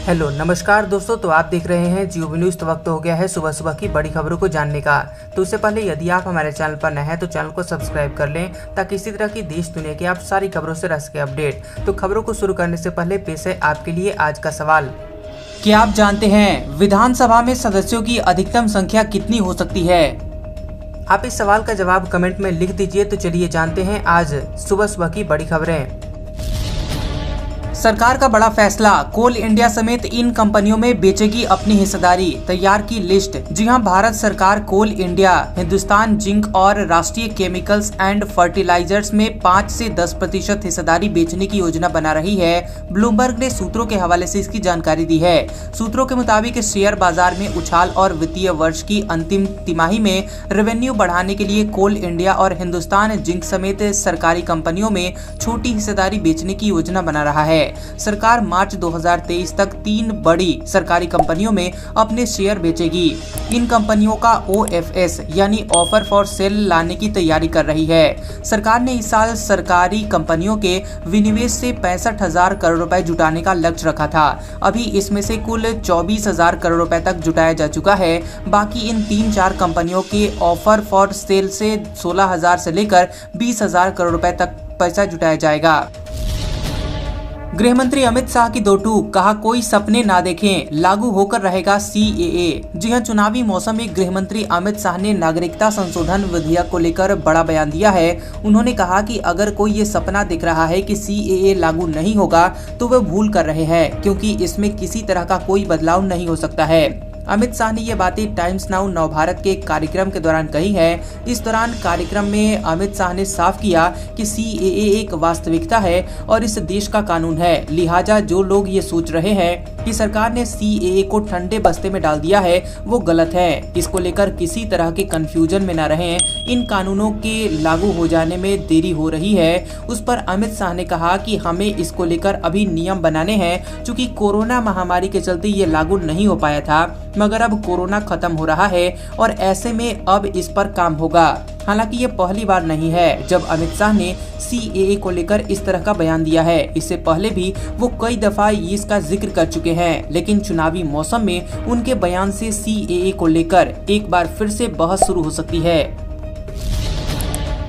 Hello नमस्कार दोस्तों, तो आप देख रहे हैं जियो न्यूज़। तो वक्त हो गया है सुबह सुबह की बड़ी खबरों को जानने का। तो उससे पहले यदि आप हमारे चैनल पर नए हैं तो चैनल को सब्सक्राइब कर लें ताकि इसी तरह की देश दुनिया की आप सारी खबरों से रह सके अपडेट। तो खबरों को शुरू करने से पहले पेश है आपके लिए आज का सवाल। क्या आप जानते हैं विधानसभा में सदस्यों की अधिकतम संख्या कितनी हो सकती है? आप इस सवाल का जवाब कमेंट में लिख दीजिए। तो चलिए जानते हैं आज सुबह सुबह की बड़ी खबरें। सरकार का बड़ा फैसला, कोल इंडिया समेत इन कंपनियों में बेचेगी अपनी हिस्सेदारी, तैयार की लिस्ट। जी हां, भारत सरकार कोल इंडिया, हिंदुस्तान जिंक और राष्ट्रीय केमिकल्स एंड फर्टिलाइजर्स में 5 से 10% हिस्सेदारी बेचने की योजना बना रही है। ब्लूमबर्ग ने सूत्रों के हवाले से इसकी जानकारी दी है। सूत्रों के मुताबिक शेयर बाजार में उछाल और वित्तीय वर्ष की अंतिम तिमाही में रेवेन्यू बढ़ाने के लिए कोल इंडिया और हिंदुस्तान जिंक समेत सरकारी कंपनियों में छोटी हिस्सेदारी बेचने की योजना बना रहा है। सरकार मार्च 2023 तक 3 बड़ी सरकारी कंपनियों में अपने शेयर बेचेगी। इन कंपनियों का OFS यानी ऑफर फॉर सेल लाने की तैयारी कर रही है। सरकार ने इस साल सरकारी कंपनियों के विनिवेश से 65,000 करोड़ रुपए जुटाने का लक्ष्य रखा था। अभी इसमें से कुल 24,000 करोड़ रुपए तक जुटाया जा चुका है। बाकी इन 3-4 कंपनियों के ऑफर फॉर सेल से 16,000 से लेकर 20,000 करोड़ रुपए तक पैसा जुटाया जाएगा। गृह मंत्री अमित शाह की दो टूक, कहा कोई सपने ना देखें, लागू होकर रहेगा CAA। जी हां, चुनावी मौसम में गृह मंत्री अमित शाह ने नागरिकता संशोधन विधेयक को लेकर बड़ा बयान दिया है। उन्होंने कहा कि अगर कोई ये सपना दिख रहा है कि CAA लागू नहीं होगा तो वह भूल कर रहे हैं, क्योंकि इसमें किसी तरह का कोई बदलाव नहीं हो सकता है। अमित शाह ने ये बातें टाइम्स नाउ नव भारत के कार्यक्रम के दौरान कही है। इस दौरान कार्यक्रम में अमित शाह ने साफ किया कि CAA एक वास्तविकता है और इस देश का कानून है। लिहाजा जो लोग ये सोच रहे हैं कि सरकार ने CAA को ठंडे बस्ते में डाल दिया है, वो गलत है। इसको लेकर किसी तरह के कंफ्यूजन में न रहें। इन कानूनों के लागू हो जाने में देरी हो रही है। उस पर अमित शाह ने कहा कि हमें इसको लेकर अभी नियम बनाने हैं। चूंकि कोरोना महामारी के चलते ये लागू नहीं हो पाया था, मगर अब कोरोना खत्म हो रहा है और ऐसे में अब इस पर काम होगा। हालांकि ये पहली बार नहीं है जब अमित शाह ने CAA को लेकर इस तरह का बयान दिया है। इससे पहले भी वो कई दफा इसका जिक्र कर चुके हैं, लेकिन चुनावी मौसम में उनके बयान से CAA को लेकर एक बार फिर से बहस शुरू हो सकती है।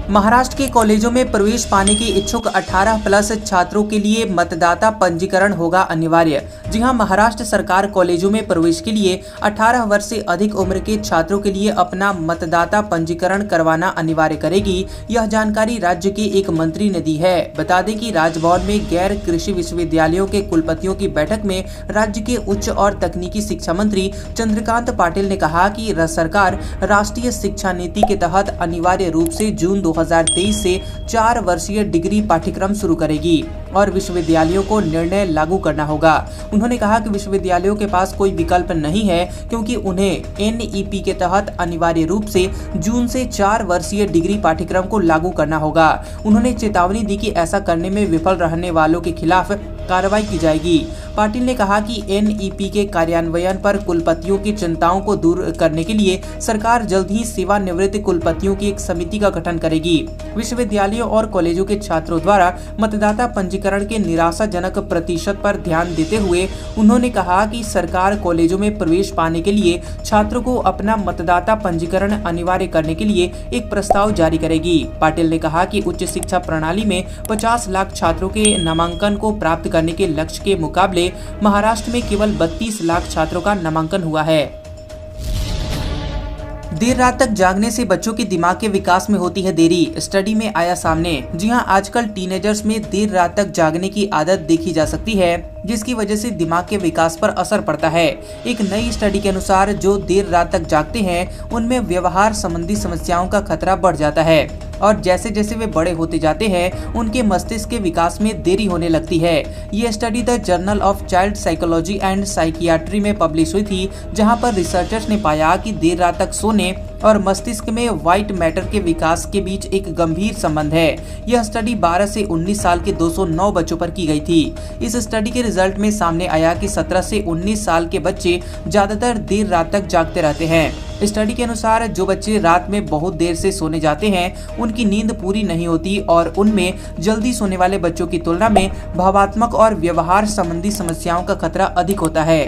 महाराष्ट्र के कॉलेजों में प्रवेश पाने के इच्छुक 18+ छात्रों के लिए मतदाता पंजीकरण होगा अनिवार्य। जी हां, महाराष्ट्र सरकार कॉलेजों में प्रवेश के लिए 18 वर्ष से अधिक उम्र के छात्रों के लिए अपना मतदाता पंजीकरण करवाना अनिवार्य करेगी। यह जानकारी राज्य के एक मंत्री ने दी है। बता दें कि राजभवन में गैर कृषि विश्वविद्यालयों के कुलपतियों की बैठक में राज्य के उच्च और तकनीकी शिक्षा मंत्री चंद्रकांत पाटिल ने कहा कि सरकार राष्ट्रीय शिक्षा नीति के तहत अनिवार्य रूप से जून 2023 से 4 वर्षीय डिग्री पाठ्यक्रम शुरू करेगी और विश्वविद्यालयों को निर्णय लागू करना होगा। उन्होंने कहा कि विश्वविद्यालयों के पास कोई विकल्प नहीं है, क्योंकि उन्हें NEP के तहत अनिवार्य रूप से जून से 4 वर्षीय डिग्री पाठ्यक्रम को लागू करना होगा। उन्होंने चेतावनी दी कि ऐसा करने में विफल रहने वालों के खिलाफ कार्रवाई की जाएगी। पाटिल ने कहा कि NEP के कार्यान्वयन पर कुलपतियों की चिंताओं को दूर करने के लिए सरकार जल्द ही सेवानिवृत्त कुलपतियों की एक समिति का गठन करेगी। विश्वविद्यालयों और कॉलेजों के छात्रों द्वारा मतदाता पंजीकरण के निराशाजनक प्रतिशत पर ध्यान देते हुए उन्होंने कहा कि सरकार कॉलेजों में प्रवेश पाने के लिए छात्रों को अपना मतदाता पंजीकरण अनिवार्य करने के लिए एक प्रस्ताव जारी करेगी। पाटिल ने कहा कि उच्च शिक्षा प्रणाली में 50 लाख छात्रों के नामांकन को प्राप्त करने के लक्ष्य के मुकाबले महाराष्ट्र में केवल 32 लाख छात्रों का नामांकन हुआ है। देर रात तक जागने से बच्चों के दिमाग के विकास में होती है देरी, स्टडी में आया सामने। जी हां, आजकल टीनेजर्स में देर रात तक जागने की आदत देखी जा सकती है, जिसकी वजह से दिमाग के विकास पर असर पड़ता है। एक नई स्टडी के अनुसार जो देर रात तक जागते हैं उनमें व्यवहार संबंधी समस्याओं का खतरा बढ़ जाता है और जैसे जैसे वे बड़े होते जाते हैं उनके मस्तिष्क के विकास में देरी होने लगती है। ये study the journal of child psychology and psychiatry में पब्लिश हुई थी, जहां पर रिसर्चर्स ने पाया कि देर रात तक सोने और मस्तिष्क में व्हाइट मैटर के विकास के बीच एक गंभीर संबंध है। यह स्टडी 12 से 19 साल के 209 बच्चों पर की गई थी। इस स्टडी के रिजल्ट में सामने आया कि 17 से 19 साल के बच्चे ज्यादातर देर रात तक जागते रहते हैं। स्टडी के अनुसार जो बच्चे रात में बहुत देर से सोने जाते हैं उनकी नींद पूरी नहीं होती और उनमें जल्दी सोने वाले बच्चों की तुलना में भावात्मक और व्यवहार संबंधी समस्याओं का खतरा अधिक होता है।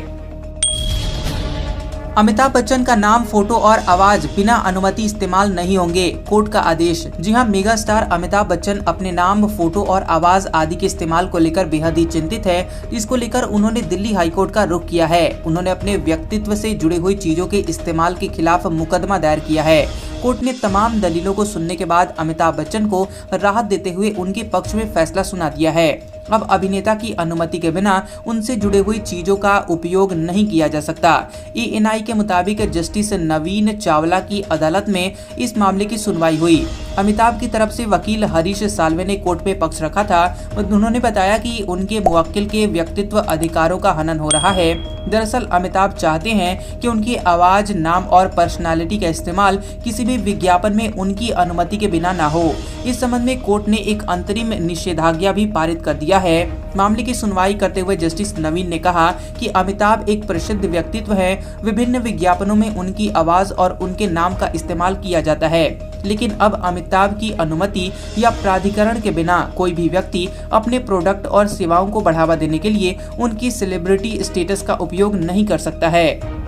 अमिताभ बच्चन का नाम, फोटो और आवाज बिना अनुमति इस्तेमाल नहीं होंगे, कोर्ट का आदेश। जी हां, मेगा स्टार अमिताभ बच्चन अपने नाम, फोटो और आवाज आदि के इस्तेमाल को लेकर बेहद ही चिंतित है। इसको लेकर उन्होंने दिल्ली हाईकोर्ट का रुख किया है। उन्होंने अपने व्यक्तित्व से जुड़ी हुई चीजों के इस्तेमाल के खिलाफ मुकदमा दायर किया है। कोर्ट ने तमाम दलीलों को सुनने के बाद अमिताभ बच्चन को राहत देते हुए उनके पक्ष में फैसला सुना दिया है। अब अभिनेता की अनुमति के बिना उनसे जुड़े हुई चीजों का उपयोग नहीं किया जा सकता। एएनआई के मुताबिक जस्टिस नवीन चावला की अदालत में इस मामले की सुनवाई हुई। अमिताभ की तरफ से वकील हरीश साल्वे ने कोर्ट में पक्ष रखा था। उन्होंने बताया कि उनके मुवक्किल के व्यक्तित्व अधिकारों का हनन हो रहा है। दरअसल अमिताभ चाहते हैं कि उनकी आवाज, नाम और पर्सनालिटी का इस्तेमाल किसी भी विज्ञापन में उनकी अनुमति के बिना ना हो। इस संबंध में कोर्ट ने एक अंतरिम निषेधाज्ञा भी पारित कर दिया है। मामले की सुनवाई करते हुए जस्टिस नवीन ने कहा कि अमिताभ एक प्रसिद्ध व्यक्तित्व हैं। विभिन्न विज्ञापनों में उनकी आवाज और उनके नाम का इस्तेमाल किया जाता है, लेकिन अब अमिताभ की अनुमति या प्राधिकरण के बिना कोई भी व्यक्ति अपने प्रोडक्ट और सेवाओं को बढ़ावा देने के लिए उनकी सेलिब्रिटी स्टेटस का उपयोग नहीं कर सकता है।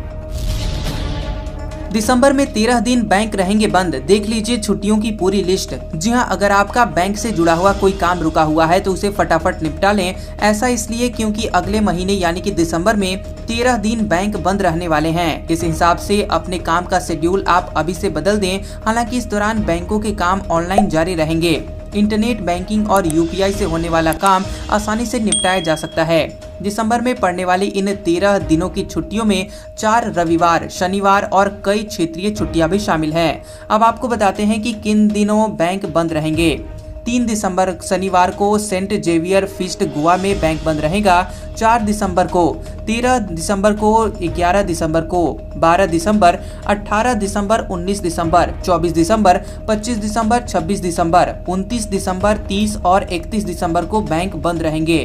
दिसंबर में 13 दिन बैंक रहेंगे बंद, देख लीजिए छुट्टियों की पूरी लिस्ट। जी हां, अगर आपका बैंक से जुड़ा हुआ कोई काम रुका हुआ है तो उसे फटाफट निपटा लें। ऐसा इसलिए क्योंकि अगले महीने यानी कि दिसंबर में 13 दिन बैंक बंद रहने वाले हैं। इस हिसाब से अपने काम का शेड्यूल आप अभी से बदल दें। हालांकि इस दौरान बैंकों के काम ऑनलाइन जारी रहेंगे। इंटरनेट बैंकिंग और यूपीआई से होने वाला काम आसानी से निपटाया जा सकता है। दिसंबर में पड़ने वाली इन 13 दिनों की छुट्टियों में 4 रविवार, शनिवार और कई क्षेत्रीय छुट्टियां भी शामिल हैं। अब आपको बताते हैं कि किन दिनों बैंक बंद रहेंगे। 3 दिसंबर शनिवार को सेंट जेवियर फीस्ट गोवा में बैंक बंद रहेगा। 4 दिसंबर को, 13 दिसंबर को, 11 दिसंबर को, 12 दिसंबर, 18 दिसंबर, 19 दिसंबर, 24 दिसंबर, 25 दिसंबर, 26 दिसंबर, 29 दिसंबर, 30 और 31 दिसंबर को बैंक बंद रहेंगे।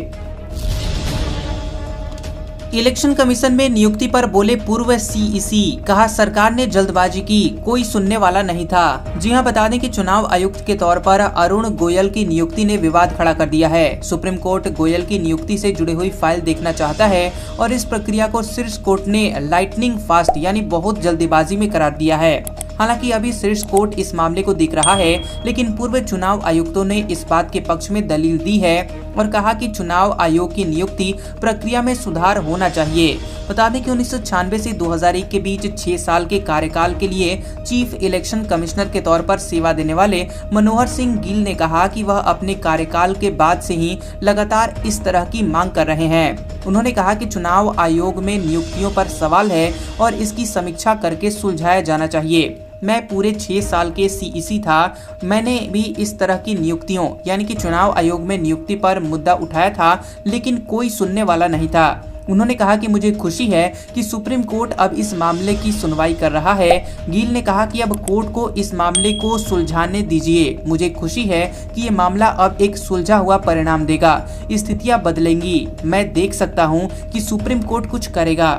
इलेक्शन कमीशन में नियुक्ति पर बोले पूर्व सीईसी, कहा सरकार ने जल्दबाजी की, कोई सुनने वाला नहीं था। जी हां, बता दें कि चुनाव आयुक्त के तौर पर अरुण गोयल की नियुक्ति ने विवाद खड़ा कर दिया है। सुप्रीम कोर्ट गोयल की नियुक्ति से जुड़ी हुई फाइल देखना चाहता है और इस प्रक्रिया को शीर्ष कोर्ट ने लाइटनिंग फास्ट यानी बहुत जल्दीबाजी में करार दिया है। हालांकि अभी शीर्ष कोर्ट इस मामले को देख रहा है, लेकिन पूर्व चुनाव आयुक्तों ने इस बात के पक्ष में दलील दी है और कहा कि चुनाव आयोग की नियुक्ति प्रक्रिया में सुधार होना चाहिए। बता दें कि 1996 से 2001 के बीच 6 साल के कार्यकाल के लिए चीफ इलेक्शन कमिश्नर के तौर पर सेवा देने वाले मनोहर सिंह गिल ने कहा कि वह अपने कार्यकाल के बाद से ही लगातार इस तरह की मांग कर रहे हैं। उन्होंने कहा कि चुनाव आयोग में नियुक्तियों पर सवाल है और इसकी समीक्षा करके सुलझाया जाना चाहिए। मैं पूरे 6 साल के सीईसी था, मैंने भी इस तरह की नियुक्तियों यानी कि चुनाव आयोग में नियुक्ति पर मुद्दा उठाया था, लेकिन कोई सुनने वाला नहीं था। उन्होंने कहा कि मुझे खुशी है कि सुप्रीम कोर्ट अब इस मामले की सुनवाई कर रहा है। गिल ने कहा कि अब कोर्ट को इस मामले को सुलझाने दीजिए। मुझे खुशी है कि ये मामला अब एक सुलझा हुआ परिणाम देगा। स्थितियां बदलेंगी। मैं देख सकता हूं कि सुप्रीम कोर्ट कुछ करेगा।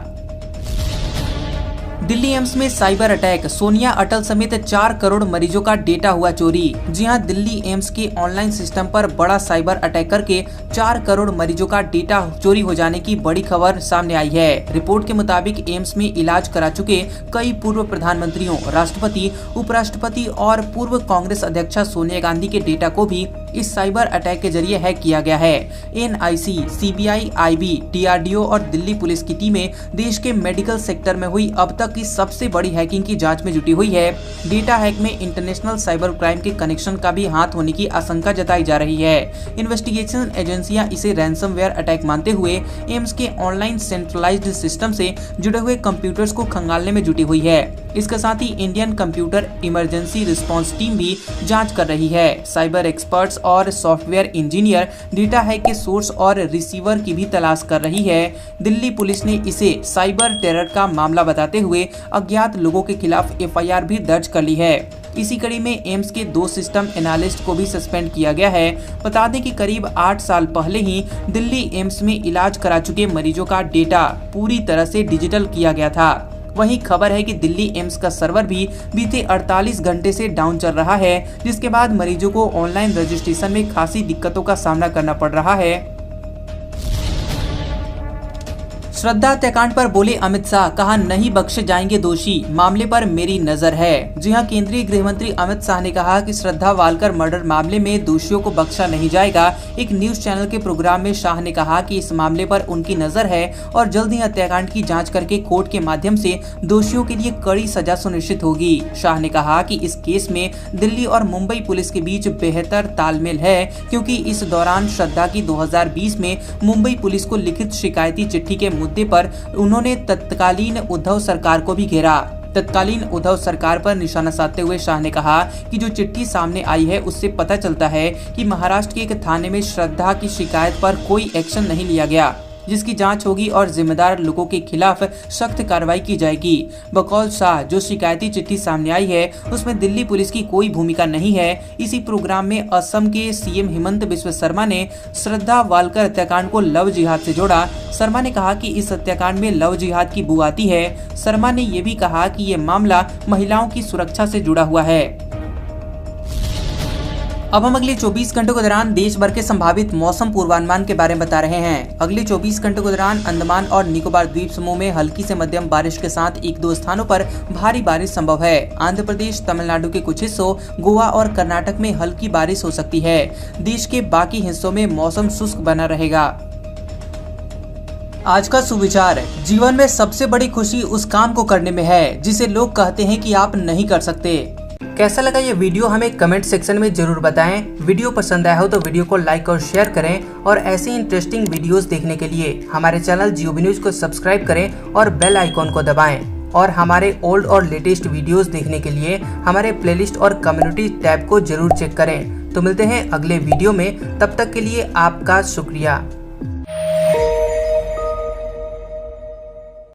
दिल्ली एम्स में साइबर अटैक, सोनिया अटल समेत 4 करोड़ मरीजों का डेटा हुआ चोरी। जी हां, दिल्ली एम्स के ऑनलाइन सिस्टम पर बड़ा साइबर अटैक करके 4 करोड़ मरीजों का डेटा चोरी हो जाने की बड़ी खबर सामने आई है। रिपोर्ट के मुताबिक एम्स में इलाज करा चुके कई पूर्व प्रधानमंत्रियों, राष्ट्रपति, उपराष्ट्रपति और पूर्व कांग्रेस अध्यक्षा सोनिया गांधी के डेटा को भी इस साइबर अटैक के जरिए हैक किया गया है। एनआईसी, सीबीआई, आईबी, डीआरडीओ और दिल्ली पुलिस की टीमें देश के मेडिकल सेक्टर में हुई अब तक की सबसे बड़ी हैकिंग की जांच में जुटी हुई है। डेटा हैक में इंटरनेशनल साइबर क्राइम के कनेक्शन का भी हाथ होने की आशंका जताई जा रही है। इन्वेस्टिगेशन एजेंसियां इसे रैंसमवेयर अटैक मानते हुए एम्स के ऑनलाइन सेंट्रलाइज्ड सिस्टम से जुड़े हुए कंप्यूटर्स को खंगालने में जुटी हुई है। इसके साथ ही Indian computer emergency response team भी जांच कर रही है। साइबर एक्सपर्ट्स और सॉफ्टवेयर इंजीनियर डेटा हैक के सोर्स और रिसीवर की भी तलाश कर रही है। दिल्ली पुलिस ने इसे साइबर टेरर का मामला बताते हुए अज्ञात लोगों के खिलाफ एफआईआर भी दर्ज कर ली है। इसी कड़ी में एम्स के 2 सिस्टम एनालिस्ट को भी सस्पेंड किया गया है। बता दें कि करीब 8 साल पहले ही दिल्ली एम्स में इलाज करा चुके मरीजों का डेटा पूरी तरह से डिजिटल किया गया था। वहीं खबर है कि दिल्ली एम्स का सर्वर भी बीते 48 घंटे से डाउन चल रहा है, जिसके बाद मरीजों को ऑनलाइन रजिस्ट्रेशन में खासी दिक्कतों का सामना करना पड़ रहा है। श्रद्धा हत्याकांड पर बोले अमित शाह, कहा नहीं बख्शे जाएंगे दोषी, मामले पर मेरी नजर है। जी हां, केंद्रीय गृह मंत्री अमित शाह ने कहा कि श्रद्धा वालकर मर्डर मामले में दोषियों को बख्शा नहीं जाएगा। एक न्यूज चैनल के प्रोग्राम में शाह ने कहा कि इस मामले पर उनकी नजर है और जल्द ही हत्याकांड की जांच करके कोर्ट के माध्यम से दोषियों के लिए कड़ी सजा सुनिश्चित होगी। शाह ने कहा कि इस केस में दिल्ली और मुंबई पुलिस के बीच बेहतर तालमेल है, क्योंकि इस दौरान श्रद्धा की 2020 में मुंबई पुलिस को लिखित शिकायती चिट्ठी के मुद्दे पर उन्होंने तत्कालीन उद्धव सरकार को भी घेरा। तत्कालीन उद्धव सरकार पर निशाना साधते हुए शाह ने कहा कि जो चिट्ठी सामने आई है उससे पता चलता है कि महाराष्ट्र के एक थाने में श्रद्धा की शिकायत पर कोई एक्शन नहीं लिया गया, जिसकी जांच होगी और जिम्मेदार लोगों के खिलाफ सख्त कार्रवाई की जाएगी। बकौल शाह, जो शिकायती चिट्ठी सामने आई है उसमें दिल्ली पुलिस की कोई भूमिका नहीं है। इसी प्रोग्राम में असम के सीएम हिमंत बिस्वा शर्मा ने श्रद्धा वालकर हत्याकांड को लव जिहाद से जोड़ा। शर्मा ने कहा कि इस हत्याकांड में लव जिहाद की बू आती है। शर्मा ने ये भी कहा कि ये मामला महिलाओं की सुरक्षा से जुड़ा हुआ है। अब हम अगले 24 घंटों के दौरान देश भर के संभावित मौसम पूर्वानुमान के बारे में बता रहे हैं। अगले 24 घंटों के दौरान अंडमान और निकोबार द्वीप समूह में हल्की से मध्यम बारिश के साथ 1-2 स्थानों पर भारी बारिश संभव है। आंध्र प्रदेश, तमिलनाडु के कुछ हिस्सों, गोवा और कर्नाटक में हल्की बारिश हो सकती है। देश के बाकी हिस्सों में मौसम शुष्क बना रहेगा। आज का सुविचार, जीवन में सबसे बड़ी खुशी उस काम को करने में है जिसे लोग कहते हैं कि आप नहीं कर सकते। कैसा लगा ये वीडियो हमें कमेंट सेक्शन में जरूर बताएं। वीडियो पसंद आया हो तो वीडियो को लाइक और शेयर करें और ऐसे इंटरेस्टिंग वीडियोस देखने के लिए हमारे चैनल जियोबी न्यूज को सब्सक्राइब करें और बेल आइकॉन को दबाएं। और हमारे ओल्ड और लेटेस्ट वीडियोस देखने के लिए हमारे प्लेलिस्ट और कम्युनिटी टैब को जरूर चेक करें। तो मिलते हैं अगले वीडियो में, तब तक के लिए आपका शुक्रिया।